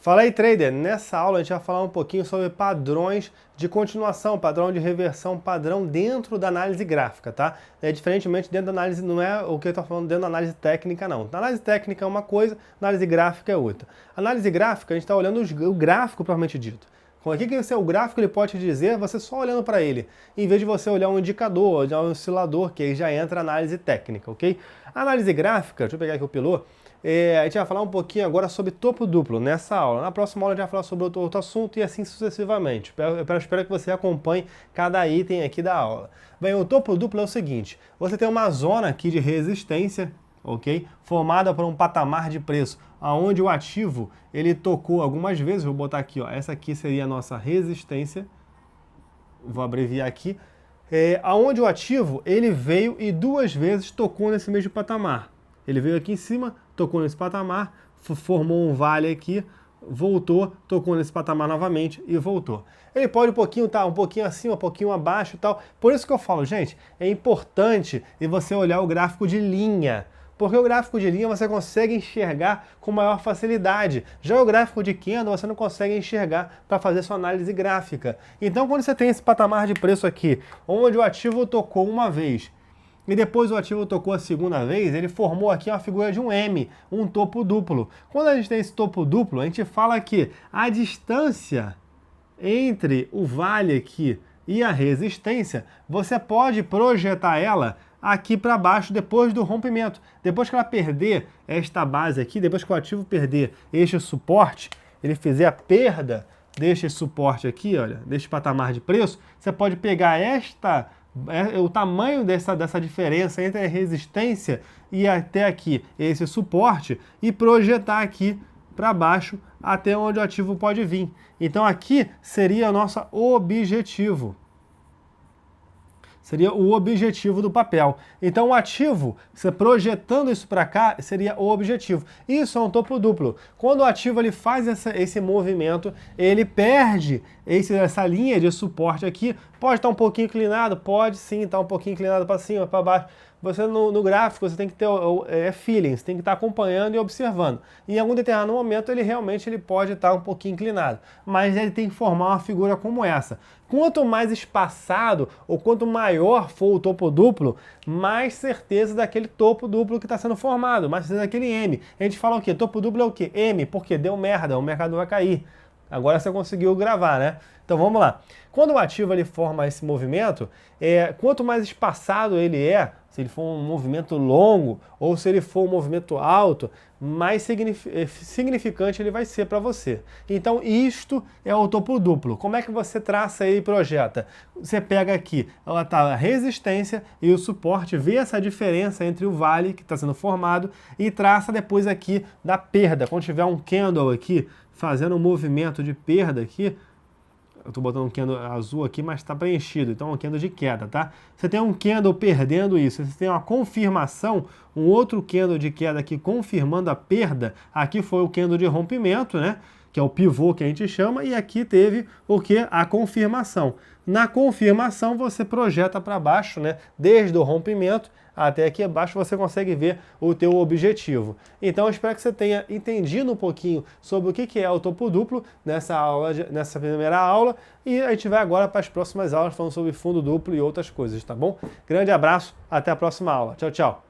Fala aí, trader! Nessa aula a gente vai falar um pouquinho sobre padrões de continuação, padrão de reversão, padrão dentro da análise gráfica, tá? Diferentemente dentro da análise, não é o que eu estou falando dentro da análise técnica, não. A análise técnica é uma coisa, análise gráfica é outra. Análise gráfica, a gente está olhando o gráfico propriamente dito. O que esse é o gráfico, ele pode te dizer, você só olhando para ele, em vez de você olhar um indicador, olhar um oscilador, que aí já entra a análise técnica, ok? A análise gráfica, deixa eu pegar aqui o pilô, a gente vai falar um pouquinho agora sobre topo duplo nessa aula. Na próxima aula a gente vai falar sobre outro assunto e assim sucessivamente. Eu espero que você acompanhe cada item aqui da aula. Bem, o topo duplo é o seguinte, você tem uma zona aqui de resistência, ok? Formada por um patamar de preço, onde o ativo ele tocou algumas vezes, vou botar aqui, ó, essa aqui seria a nossa resistência, vou abreviar aqui, aonde o ativo ele veio e duas vezes tocou nesse mesmo patamar. Ele veio aqui em cima, tocou nesse patamar, formou um vale aqui, voltou, tocou nesse patamar novamente e voltou. Ele pode estar um pouquinho acima, um pouquinho abaixo e tal. Por isso que eu falo, gente, é importante você olhar o gráfico de linha. Porque o gráfico de linha você consegue enxergar com maior facilidade. Já o gráfico de candle você não consegue enxergar para fazer sua análise gráfica. Então quando você tem esse patamar de preço aqui, onde o ativo tocou uma vez, e depois o ativo tocou a segunda vez, ele formou aqui uma figura de um M, um topo duplo. Quando a gente tem esse topo duplo, a gente fala que a distância entre o vale aqui e a resistência, você pode projetar ela aqui para baixo depois do rompimento. Depois que ela perder esta base aqui, depois que o ativo perder este suporte, ele fizer a perda deste suporte aqui, olha, deste patamar de preço, você pode pegar o tamanho dessa diferença entre a resistência e até aqui esse suporte e projetar aqui para baixo até onde o ativo pode vir. Então aqui seria o nosso objetivo. Seria o objetivo do papel. Então o ativo, você projetando isso para cá, seria o objetivo. Isso é um topo duplo. Quando o ativo ele faz esse movimento, ele perde essa linha de suporte aqui. Pode estar um pouquinho inclinado? Pode sim estar um pouquinho inclinado para cima, para baixo. Você no gráfico você tem que ter feeling, você tem que estar acompanhando e observando. Em algum determinado momento ele realmente pode estar um pouquinho inclinado, mas ele tem que formar uma figura como essa. Quanto mais espaçado ou quanto maior for o topo duplo, mais certeza daquele topo duplo que está sendo formado, mais certeza daquele M. A gente fala o quê? Topo duplo é o quê? M, porque deu merda, o mercado vai cair. Agora você conseguiu gravar, né? Então vamos lá. Quando o ativo ele forma esse movimento, quanto mais espaçado ele se ele for um movimento longo ou se ele for um movimento alto, mais significante ele vai ser para você. Então isto é o topo duplo. Como é que você traça e projeta? Você pega aqui a resistência e o suporte, vê essa diferença entre o vale que está sendo formado e traça depois aqui da perda. Quando tiver um candle aqui, fazendo um movimento de perda aqui, eu estou botando um candle azul aqui, mas está preenchido, então é um candle de queda, tá? Você tem um candle perdendo isso, você tem uma confirmação, um outro candle de queda aqui confirmando a perda, aqui foi o candle de rompimento, né? Que é o pivô que a gente chama, e aqui teve o que? A confirmação. Na confirmação você projeta para baixo, né? Desde o rompimento até aqui abaixo você consegue ver o teu objetivo. Então eu espero que você tenha entendido um pouquinho sobre o que é o topo duplo nessa primeira aula, e a gente vai agora para as próximas aulas falando sobre fundo duplo e outras coisas, tá bom? Grande abraço, até a próxima aula. Tchau, tchau!